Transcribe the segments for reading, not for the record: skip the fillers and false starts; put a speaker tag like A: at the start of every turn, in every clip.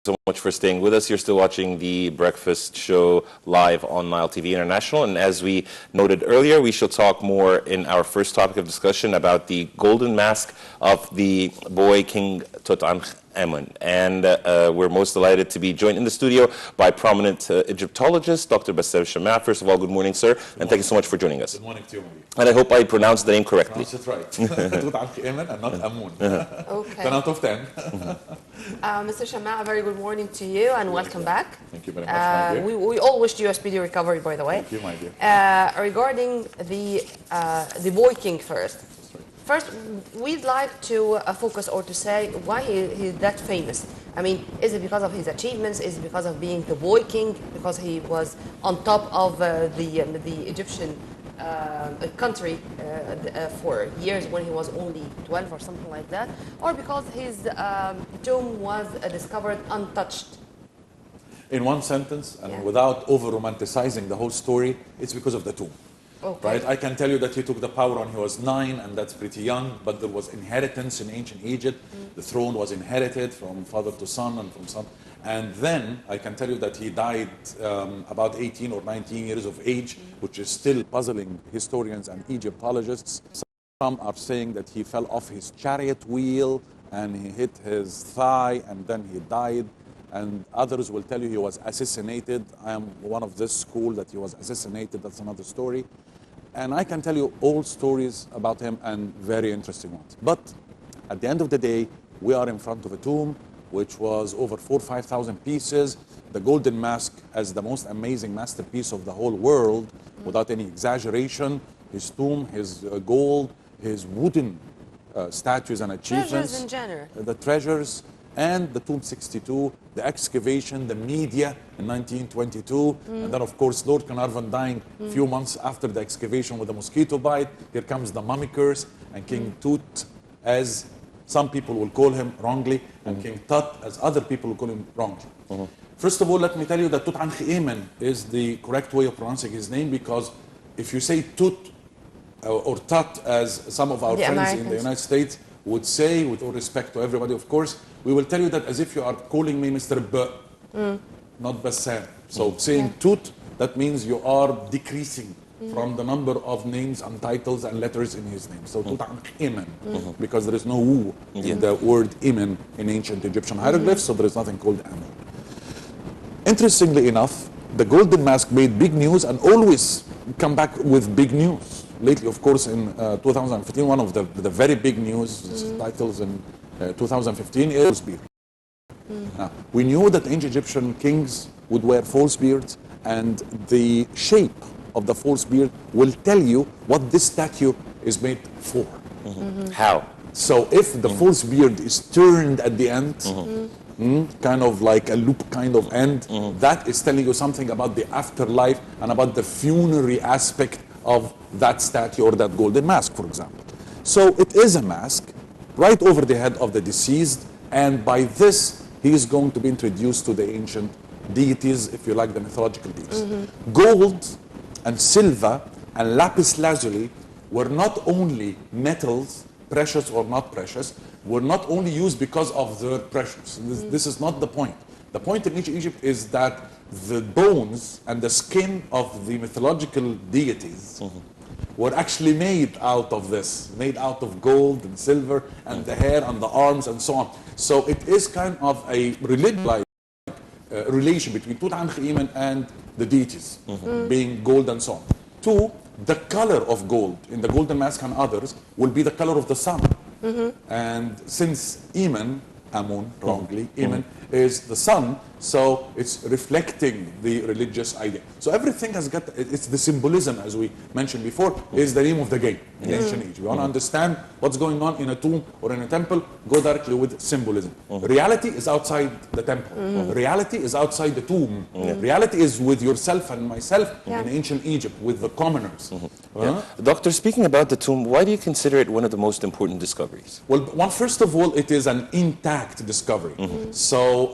A: so much for staying with us. You're still watching the Breakfast Show live on Nile TV International. And as we noted earlier, we shall talk more in our first topic of discussion about the golden mask of the boy King Tut Ankh Emen. And we're most delighted to be joined in the studio by prominent Egyptologist, Dr. Bassam Shammaa. First of all, good morning, sir. And thank you so much for joining us.
B: Good morning to you,
A: and I hope I pronounced the name correctly.
B: That's right. Tut Ankh Emen and not Amun.
C: Okay.
B: 10 out of 10.
C: Mr. Shammaa, a very good morning to you and welcome back.
B: Thank you very much, my dear.
C: We all wished you a speedy recovery, by the way.
B: Thank you, my dear.
C: Regarding the boy king first. First, we'd like to focus or to say why he's that famous. I mean, is it because of his achievements? Is it because of being the boy king? Because he was on top of the Egyptian country for years when he was only 12 or something like that? Or because his tomb was discovered untouched?
B: In one sentence, and without over-romanticizing the whole story, it's because of the tomb.
C: Okay.
B: Right? I can tell you that he took the power when he was 9, and that's pretty young, but there was inheritance in ancient Egypt. The throne was inherited from father to son and from son. And then I can tell you that he died about 18 or 19 years of age, which is still puzzling historians and Egyptologists. Some are saying that he fell off his chariot wheel and he hit his thigh and then he died. And others will tell you he was assassinated. I am one of this school that he was assassinated. That's another story. And I can tell you old stories about him and very interesting ones. But at the end of the day, we are in front of a tomb which was over 4,000 or 5,000 pieces. The golden mask as the most amazing masterpiece of the whole world, without any exaggeration. His tomb, his gold, his wooden statues and achievements.
C: Treasures in general.
B: The treasures. And the Tomb 62, the excavation, the media in 1922, and then of course Lord Carnarvon dying a few months after the excavation with a mosquito bite. Here comes the mummy curse, and King Tut, as some people will call him wrongly, and King Tut, as other people will call him wrongly. First of all, let me tell you that Tut Ankh Emen is the correct way of pronouncing his name, because if you say Tut or Tut, as some of our friends in the United States would say, with all respect to everybody, of course, we will tell you that as if you are calling me Mr. B, not Bassam. So saying Tut, that means you are decreasing from the number of names and titles and letters in his name. So Tut Ankh Emen, because there is no wu in the word Emen in ancient Egyptian hieroglyphs, so there is nothing called Amun. Interestingly enough, the golden mask made big news and always come back with big news. Lately, of course, in 2015, one of the very big news titles in 2015 is false beard. Now, we knew that ancient Egyptian kings would wear false beards, and the shape of the false beard will tell you what this statue is made for.
A: How?
B: So if the false beard is turned at the end, kind of like a loop kind of end, that is telling you something about the afterlife and about the funerary aspect of that statue or that golden mask, for example. So it is a mask right over the head of the deceased, and by this he is going to be introduced to the ancient deities, if you like, the mythological deities. Gold and silver and lapis lazuli were not only metals, precious or not precious, were not only used because of their precious. This is not the point. The point in ancient Egypt is that the bones and the skin of the mythological deities were actually made out of this, made out of gold and silver, and the hair and the arms and so on. So it is kind of a religious relation between Tut Ankh Emen and the deities, being gold and so on. Two, the color of gold in the golden mask and others will be the color of the sun. And since Emen, Amun, wrongly, Emen is the sun, so it's reflecting the religious idea. So everything has got, it's the symbolism, as we mentioned before, is the name of the game in ancient Egypt. You want to understand what's going on in a tomb or in a temple, go directly with symbolism. Reality is outside the temple. Reality is outside the tomb. Reality is with yourself and myself in ancient Egypt, with the commoners.
A: Doctor, speaking about the tomb, why do you consider it one of the most important discoveries?
B: Well, first of all, it is an intact discovery. So,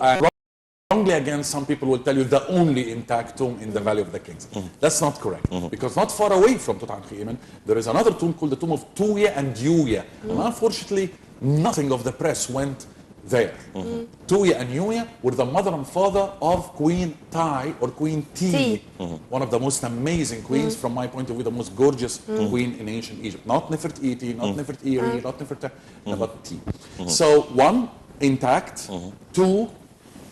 B: wrongly again, some people will tell you the only intact tomb in the Valley of the Kings. That's not correct, because not far away from Tut Ankh Emen, there is another tomb called the tomb of Tuya and Yuya. And unfortunately, nothing of the press went there. Tuya and Yuya were the mother and father of Queen Tai or Queen Ti, one of the most amazing queens from my point of view, the most gorgeous queen in ancient Egypt. Not Nefertiti, not Nefertiri, not Nefertiti, but Ti. So one, intact. Two,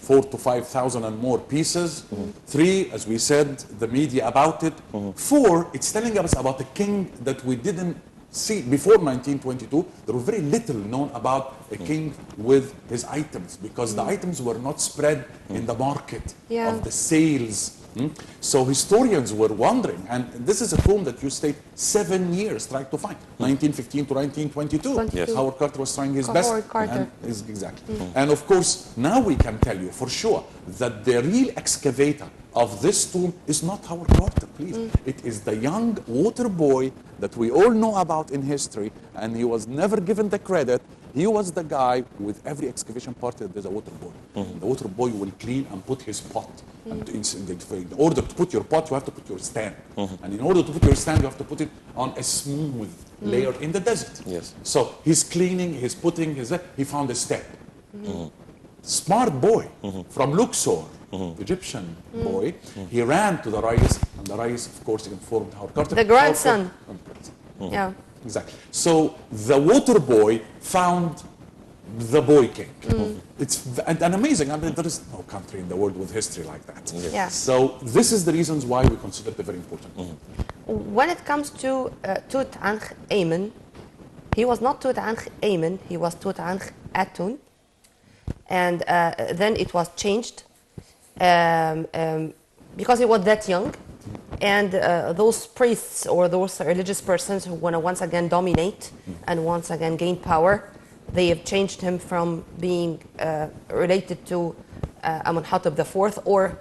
B: 4,000 to 5,000 and more pieces. Three, as we said, the media about it. Four, it's telling us about a king that we didn't see before 1922. There was very little known about a king with his items, because the items were not spread in the market of the sales. So historians were wondering, and this is a tomb that you stayed 7 years trying to find, 1915 to 1922.
A: Yes.
B: Howard Carter was trying his
C: Howard
B: best.
C: Carter.
B: Exactly. And of course, now we can tell you for sure that the real excavator of this tomb is not Howard Carter, please. It is the young water boy that we all know about in history, and he was never given the credit. He was the guy with every excavation party. There's a water boy. The water boy will clean and put his pot. And in order to put your pot, you have to put your stand. And in order to put your stand, you have to put it on a smooth layer in the desert.
A: Yes.
B: So he's cleaning, he's putting he found a step. Smart boy from Luxor, Egyptian boy. He ran to the Rais, and the Rais, of course, informed Howard Carter.
C: The grandson. Yeah.
B: Exactly. So the water boy found the boy king. It's and amazing. I mean, there is no country in the world with history like that.
C: Yeah.
B: So this is the reasons why we consider it very important.
C: When it comes to Tut Ankh Emen, he was not Tut Ankh Emen, he was Tut Ankh Atun. And then it was changed because he was that young. And those priests or those religious persons who want to once again dominate and once again gain power, they have changed him from being related to Amenhotep IV or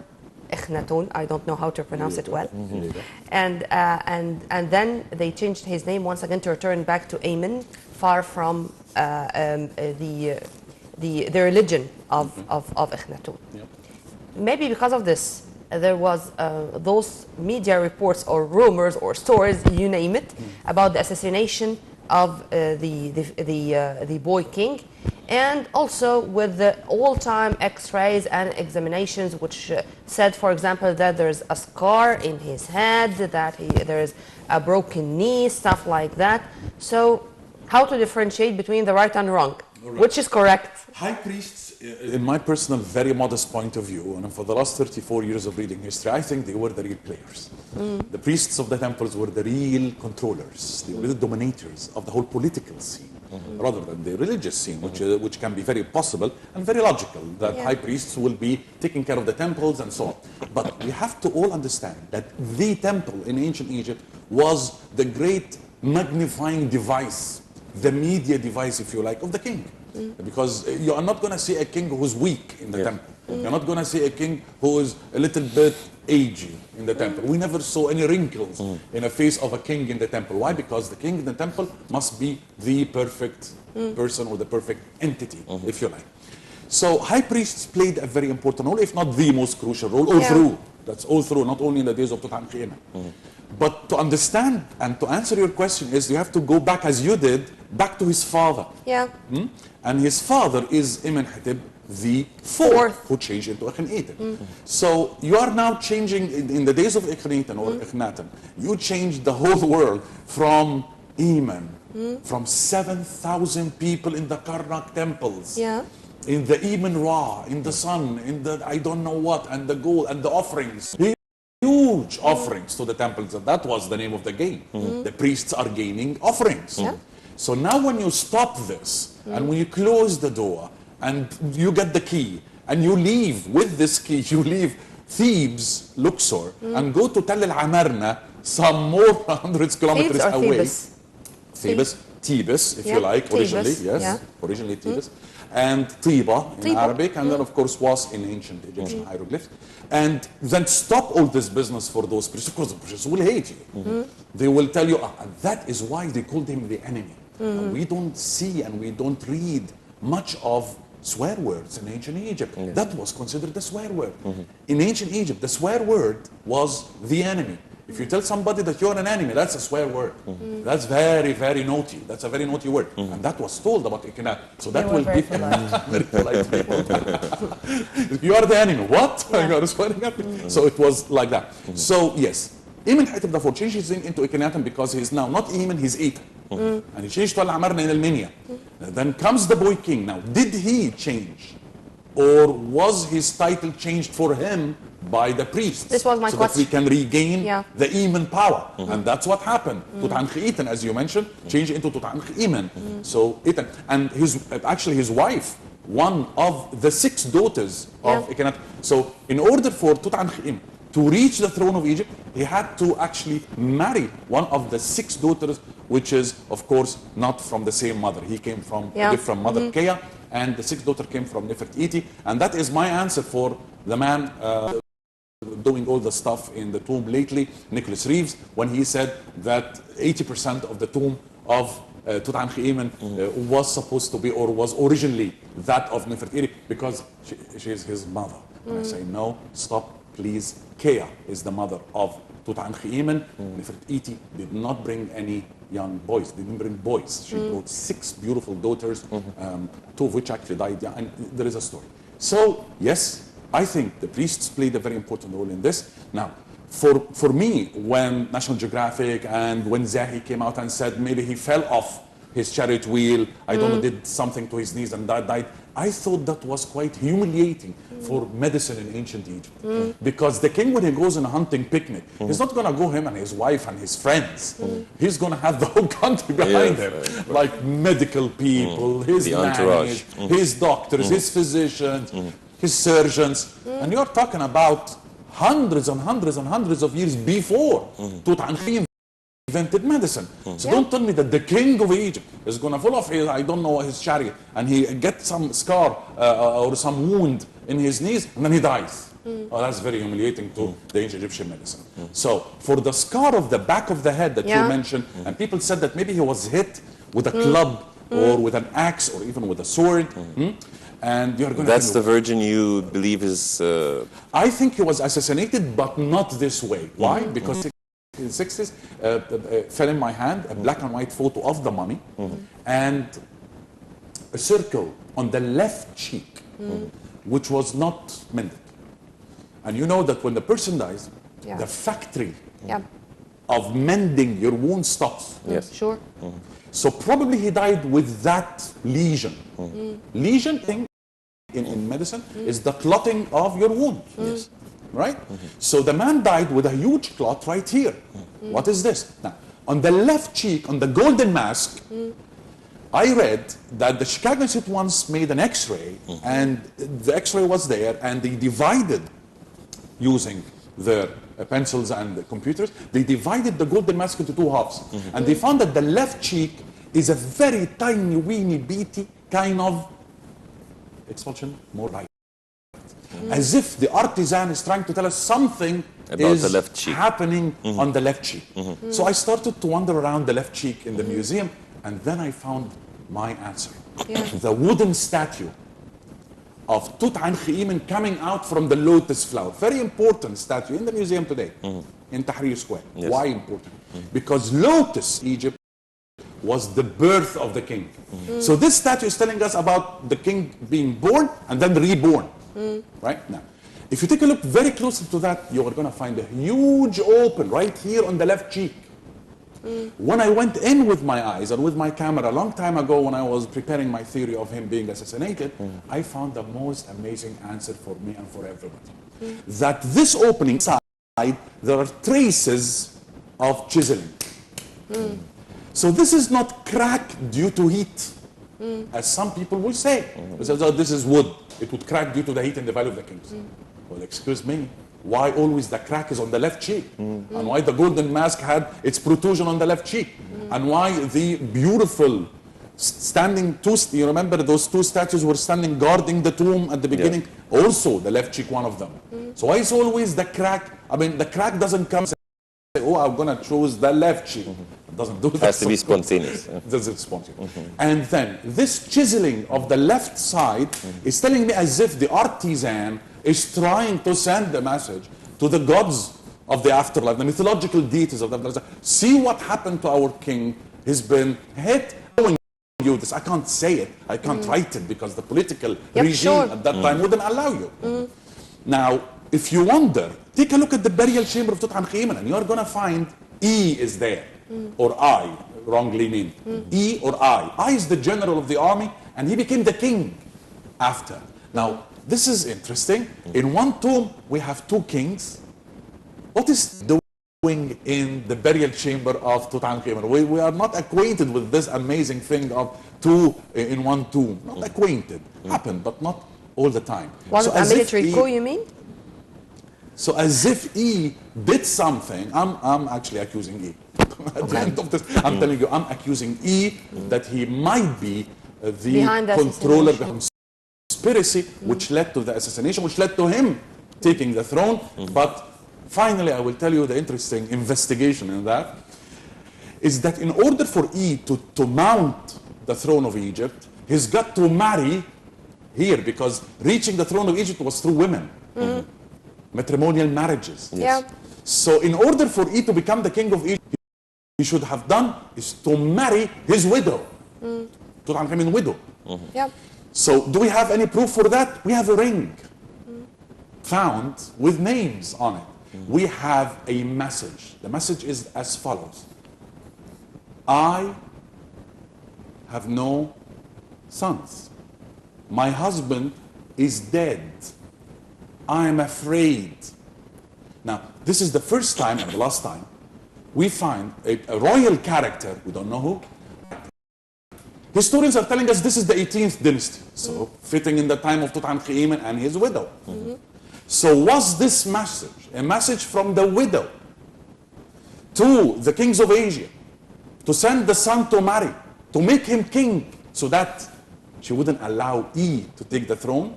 C: Akhenaton. I don't know how to pronounce it well. And then they changed his name once again to return back to Amen, far from the religion of Akhenaton. Maybe because of this, there was those media reports or rumors or stories, you name it, about the assassination of the boy king, and also with the all-time X-rays and examinations, which said, for example, that there's a scar in his head, that there is a broken knee, stuff like that. So, how to differentiate between the right and wrong? Which is correct?
B: High priests, in my personal, very modest point of view, and for the last 34 years of reading history, I think they were the real players. The priests of the temples were the real controllers, they were the dominators of the whole political scene, rather than the religious scene, which can be very possible and very logical, that high priests will be taking care of the temples and so on. But we have to all understand that the temple in ancient Egypt was the great magnifying device, the media device, if you like, of the king. Because you are not going to see a king who's weak in the temple. You're not going to see a king who is a little bit aged in the temple. We never saw any wrinkles in the face of a king in the temple. Why? Because the king in the temple must be the perfect person or the perfect entity, if you like. So high priests played a very important role, if not the most crucial role, all through. That's all through, not only in the days of Tut Ankh Emen. But to understand and to answer your question is you have to go back, as you did, back to his father. And his father is Amenhotep the fourth, who changed into Akhenaten. So you are now changing, in the days of Akhenaten or Akhenaten, you changed the whole world from Emen, from 7,000 people in the Karnak temples. In the Emen Ra, in the sun, in the I don't know what, and the gold and the offerings. Huge offerings to the temples, and that was the name of the game. The priests are gaining offerings. So now when you stop this, and when you close the door, and you get the key, and you leave with this key, you leave Thebes, Luxor, and go to Tel el-Amarna, some more hundreds of kilometers away. Thebes, if you like, originally, originally Thebes. And Tiba in Arabic, and then of course was in ancient Egyptian hieroglyphs. And then stop all this business for those priests. Of course, the priests will hate you. They will tell you, that is why they called him the enemy. We don't see and we don't read much of swear words in ancient Egypt. That was considered a swear word. In ancient Egypt, the swear word was the enemy. If you tell somebody that you're an enemy, that's a swear word. That's very, very naughty. That's a very naughty word. And that was told about Akhenaten. So that will be very polite people. You are the enemy. What? You are swearing at me? So it was like that. So yes, Emen Hatib IV changes into Akhenaten because he's now not Emen, he's Eton. And he changed to Al-Amarna in Al-Minya. Then comes the boy king. Now, did he change? Or was his title changed for him by the priests?
C: This was my
B: so
C: question.
B: that we can regain the Emen power. And that's what happened. Tut Ankh Emen, as you mentioned, changed into Tut Ankh Emen. So Eton, and his wife, one of the 6 daughters of Akhenaten. So in order for Tut Ankh Emen to reach the throne of Egypt, he had to actually marry one of the 6 daughters, which is, of course, not from the same mother. He came from a different mother, Kea, and the 6th daughter came from Nefertiti. And that is my answer for the man doing all the stuff in the tomb lately, Nicholas Reeves, when he said that 80% of the tomb of Tut Ankh Emen was supposed to be, or was originally that of Nefertiti, because she is his mother. And I say, no, stop, please. Kea is the mother of Tut Ankh Emen. Nefertiti did not bring any young boys, didn't bring boys. She brought 6 beautiful daughters, 2 of which actually died young, and there is a story. So, yes, I think the priests played a very important role in this. Now, for me, when National Geographic and when Zahi came out and said maybe he fell off his chariot wheel, I don't know, did something to his knees and died, I thought that was quite humiliating for medicine in ancient Egypt. Because the king, when he goes on a hunting picnic, he's not going to go him and his wife and his friends. He's going to have the whole country behind him, like medical people, his nannies, his doctors, his physicians, his surgeons. And you're talking about hundreds and hundreds and hundreds of years before Tut Ankh Emen invented medicine. So don't tell me that the king of Egypt is going to fall off his, I don't know, his chariot, and he gets some scar or some wound in his knees, and then he dies. Oh, that's very humiliating to the ancient Egyptian medicine. So for the scar of the back of the head that you mentioned, and people said that maybe he was hit with a club or with an axe or even with a sword. And you're going
A: That's the virgin you believe is...
B: I think he was assassinated, but not this way. Why? Because in the 60s, fell in my hand a black and white photo of the mummy and a circle on the left cheek, which was not mended. And you know that when the person dies, the factory of mending your wound stops.
A: Yes.
C: Sure.
B: So probably he died with that lesion. Lesion thing in medicine is the clotting of your wound. Yes. Right? So the man died with a huge clot right here. What is this? Now, on the left cheek, on the golden mask, I read that the Chicago Institute once made an X-ray, and the X-ray was there, and they divided, using their pencils and the computers, they divided the golden mask into 2 halves. And they found that the left cheek is a very tiny, weeny, beady kind of expulsion, more right. As if the artisan is trying to tell us something
A: about
B: is
A: the left cheek.
B: happening on the left cheek. So I started to wander around the left cheek in the museum, and then I found my answer. The wooden statue of Tut Ankh Emen coming out from the lotus flower. Very important statue in the museum today, in Tahrir Square.
A: Yes.
B: Why important? Because lotus Egypt was the birth of the king. So this statue is telling us about the king being born and then reborn. Right now, if you take a look very closely to that, you are going to find a huge open right here on the left cheek. When I went in with my eyes and with my camera a long time ago when I was preparing my theory of him being assassinated, I found the most amazing answer for me and for everybody. That this opening side, there are traces of chiseling. So this is not crack due to heat, as some people will say. They say, oh, this is wood. It would crack due to the heat in the Valley of the Kings. Well, excuse me. Why always the crack is on the left cheek? And why the golden mask had its protrusion on the left cheek? And why the beautiful standing you remember those 2 statues were standing guarding the tomb at the beginning? Also the left cheek, one of them. So why is always the crack? I mean, the crack doesn't come and say, oh, I'm going to choose the left cheek. It doesn't do that.
A: It has to be spontaneous.
B: Does it spontaneous? And then this chiseling of the left side is telling me as if the artisan is trying to send the message to the gods of the afterlife, the mythological deities of the afterlife. See what happened to our king. He's been hit. You this, I can't say it, I can't write it because the political regime at that time wouldn't allow you. Now, if you wonder, take a look at the burial chamber of Tut Ankh Emen, and you're going to find E is there, or I, wrongly named. E or I. I is the general of the army, and he became the king after. Now, this is interesting. In one tomb, we have two kings. What is doing in the burial chamber of Tut Ankh Emen? We are not acquainted with this amazing thing of two in one tomb. Not acquainted. Happened, but not all the time.
C: Was it a military coup, you mean?
B: So as if E did something, I'm actually accusing E. At the end of this, I'm telling you, I'm accusing E that he might be the controller of the conspiracy which led to the assassination, which led to him taking the throne. But finally, I will tell you the interesting investigation in that is that in order for E to mount the throne of Egypt, he's got to marry here, because reaching the throne of Egypt was through women. Matrimonial marriages. So in order for E to become the king of Egypt, he should have done is to marry his widow. Tut Ankh Emen's widow. So do we have any proof for that? We have a ring found with names on it. We have a message. The message is as follows. I have no sons. My husband is dead. I am afraid. Now, this is the first time and the last time we find a royal character, we don't know who. Historians are telling us this is the 18th dynasty, so fitting in the time of Tut Ankh Emen and his widow. So was this message a message from the widow to the kings of Asia to send the son to marry, to make him king, so that she wouldn't allow E to take the throne?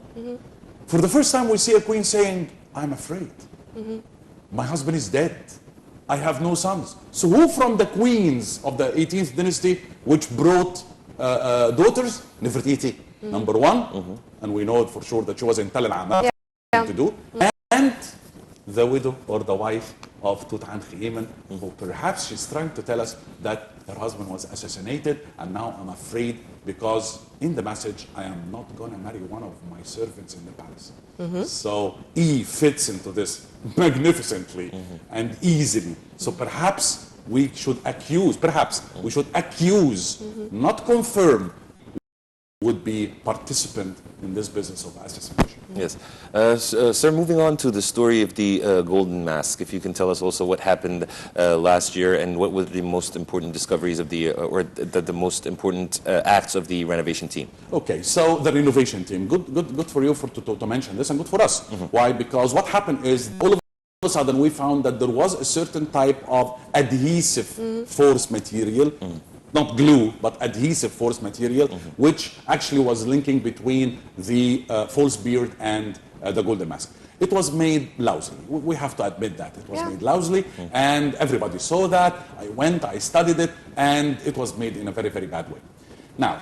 B: For the first time we see a queen saying, I'm afraid. My husband is dead. I have no sons. So who from the queens of the 18th dynasty which brought daughters? Nefertiti, number one. And we know for sure that she was in Tal al-Amal to do. And the widow or the wife of Tut Ankh Emen, who perhaps she's trying to tell us that her husband was assassinated, and now I'm afraid because in the message I am not going to marry one of my servants in the palace. So E fits into this magnificently and easily. So perhaps we should accuse, not confirm, would be participant in this business of assassination.
A: Yes. Sir, moving on to the story of the Golden Mask, if you can tell us also what happened last year and what were the most important discoveries of the most important acts of the renovation team.
B: Okay, so the renovation team, good for you to mention this, and good for us. Why? Because what happened is all of a sudden we found that there was a certain type of adhesive force material, not glue, but adhesive force material, which actually was linking between the false beard and the golden mask. It was made lousily. We have to admit that. It was made lousily, and everybody saw that. I studied it, and it was made in a very, very bad way. Now,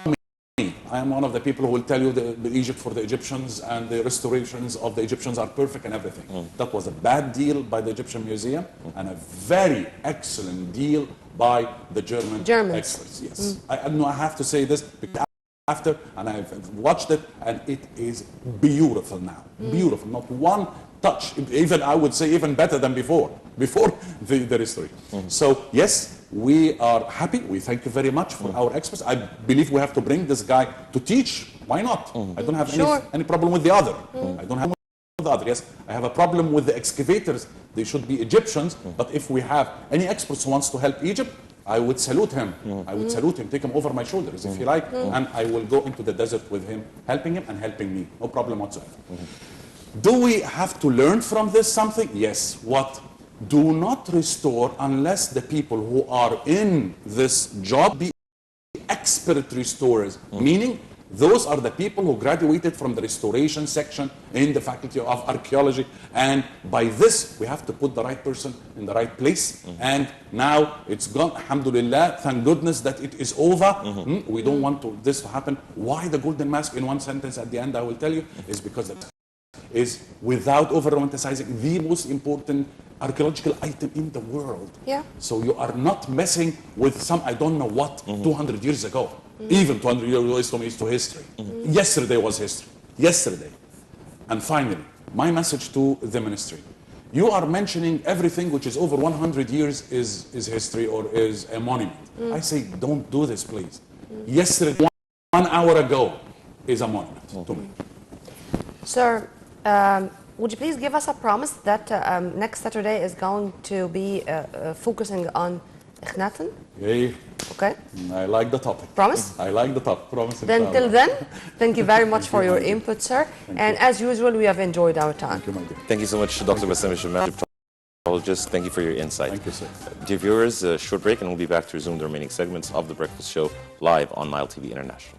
B: I am one of the people who will tell you the Egypt for the Egyptians and the restorations of the Egyptians are perfect and everything. That was a bad deal by the Egyptian Museum and a very excellent deal by the Germans. Experts. Yes, I have to say this because after, and I've watched it, and it is beautiful now. Beautiful, not one touch. Even I would say even better than before the restoration. So yes, we are happy. We thank you very much for our experts. I believe we have to bring this guy to teach. Why not? I don't have any problem with the other. I don't have with the other. Yes, I have a problem with the excavators. They should be Egyptians. But if we have any experts who wants to help Egypt, I would salute him. I would salute him, take him over my shoulders if you like, and I will go into the desert with him, helping him and helping me. No problem whatsoever. Do we have to learn from this something? Yes. What? Do not restore unless the people who are in this job be expert restorers, meaning those are the people who graduated from the restoration section in the Faculty of Archaeology, and by this we have to put the right person in the right place. And now it's gone, alhamdulillah, thank goodness that it is over. We don't want this to happen. Why the golden mask? In one sentence at the end I will tell you, is because is, without over-romanticizing, the most important archaeological item in the world.
C: Yeah.
B: So you are not messing with some, I don't know what, 200 years ago. Even 200 years ago is to history. Yesterday was history. Yesterday. And finally, my message to the ministry. You are mentioning everything which is over 100 years is history or is a monument. I say, don't do this, please. Yesterday, 1 hour ago, is a monument to me.
C: Sir, would you please give us a promise that next Saturday is going to be focusing on Akhenaten?
B: Okay.
C: Okay.
B: I like the topic.
C: Promise?
B: I like the topic. Promise.
C: Then till then, thank you very much for your input, sir. And as usual, we have enjoyed our time.
B: Thank you, my dear.
A: Thank you so much, Dr. Bassam Shammaa. Thank you for your insight.
B: Thank you, sir.
A: Dear viewers, a short break and we'll be back to resume the remaining segments of The Breakfast Show live on Nile TV International.